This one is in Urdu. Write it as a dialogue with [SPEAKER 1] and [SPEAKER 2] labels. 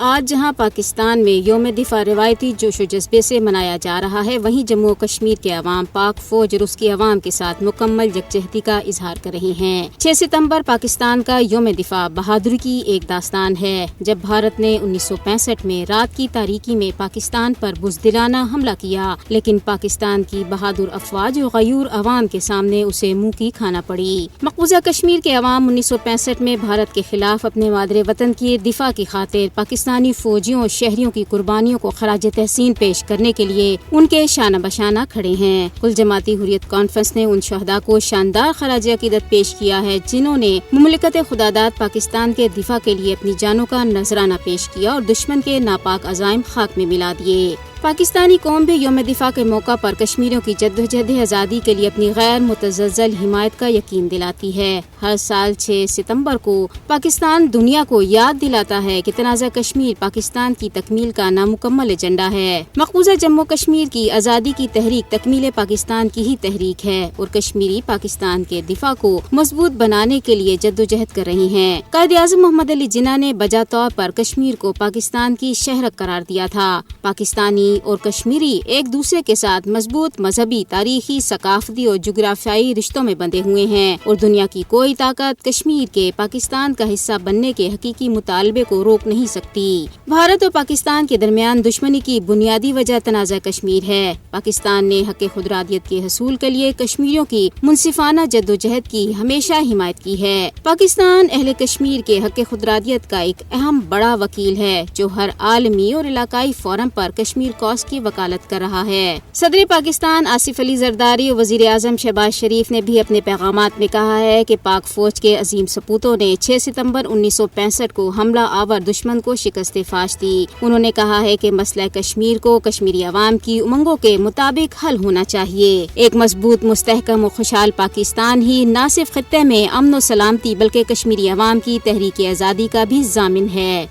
[SPEAKER 1] آج جہاں پاکستان میں یوم دفاع روایتی جوش و جذبے سے منایا جا رہا ہے، وہیں جموں و کشمیر کے عوام پاک فوج اور اس کی عوام کے ساتھ مکمل یکجہتی کا اظہار کر رہے ہیں۔ 6 ستمبر پاکستان کا یوم دفاع بہادری کی ایک داستان ہے، جب بھارت نے 1965 میں رات کی تاریکی میں پاکستان پر بزدلانہ حملہ کیا، لیکن پاکستان کی بہادر افواج اور غیور عوام کے سامنے اسے منہ کی کھانا پڑی۔ مقبوضہ کشمیر کے عوام 1965 میں بھارت کے خلاف اپنے مادر وطن کی دفاع کی خاطر پاکستانی فوجیوں اور شہریوں کی قربانیوں کو خراج تحسین پیش کرنے کے لیے ان کے شانہ بشانہ کھڑے ہیں۔ کل جماعتی حریت کانفرنس نے ان شہداء کو شاندار خراج عقیدت پیش کیا ہے جنہوں نے مملکت خداداد پاکستان کے دفاع کے لیے اپنی جانوں کا نذرانہ پیش کیا اور دشمن کے ناپاک عزائم خاک میں ملا دیے۔ پاکستانی قوم بھی یوم دفاع کے موقع پر کشمیریوں کی جدوجہد آزادی کے لیے اپنی غیر متزلزل حمایت کا یقین دلاتی ہے۔ ہر سال 6 ستمبر کو پاکستان دنیا کو یاد دلاتا ہے کہ تنازع کشمیر پاکستان کی تکمیل کا نامکمل ایجنڈا ہے۔ مقبوضہ جموں کشمیر کی آزادی کی تحریک تکمیل پاکستان کی ہی تحریک ہے اور کشمیری پاکستان کے دفاع کو مضبوط بنانے کے لیے جدوجہد کر رہی ہیں۔ قائد اعظم محمد علی جناح نے بجا طور پر کشمیر کو پاکستان کی شہرک قرار دیا تھا۔ پاکستانی اور کشمیری ایک دوسرے کے ساتھ مضبوط مذہبی، تاریخی، ثقافتی اور جغرافیائی رشتوں میں بندھے ہوئے ہیں اور دنیا کی کوئی طاقت کشمیر کے پاکستان کا حصہ بننے کے حقیقی مطالبے کو روک نہیں سکتی۔ بھارت اور پاکستان کے درمیان دشمنی کی بنیادی وجہ تنازع کشمیر ہے۔ پاکستان نے حق خودارادیت کے حصول کے لیے کشمیریوں کی منصفانہ جدوجہد کی ہمیشہ حمایت کی ہے۔ پاکستان اہل کشمیر کے حق خودارادیت کا ایک اہم بڑا وکیل ہے جو ہر عالمی اور علاقائی فورم پر کشمیر کوس کی وکالت کر رہا ہے۔ صدر پاکستان آصف علی زرداری اور وزیر اعظم شہباز شریف نے بھی اپنے پیغامات میں کہا ہے کہ پاک فوج کے عظیم سپوتوں نے 6 ستمبر 1965 کو حملہ آور دشمن کو شکست فاش دی۔ انہوں نے کہا ہے کہ مسئلہ کشمیر کو کشمیری عوام کی امنگوں کے مطابق حل ہونا چاہیے۔ ایک مضبوط، مستحکم اور خوشحال پاکستان ہی نہ صرف خطے میں امن و سلامتی بلکہ کشمیری عوام کی تحریک آزادی کا بھی ضامن ہے۔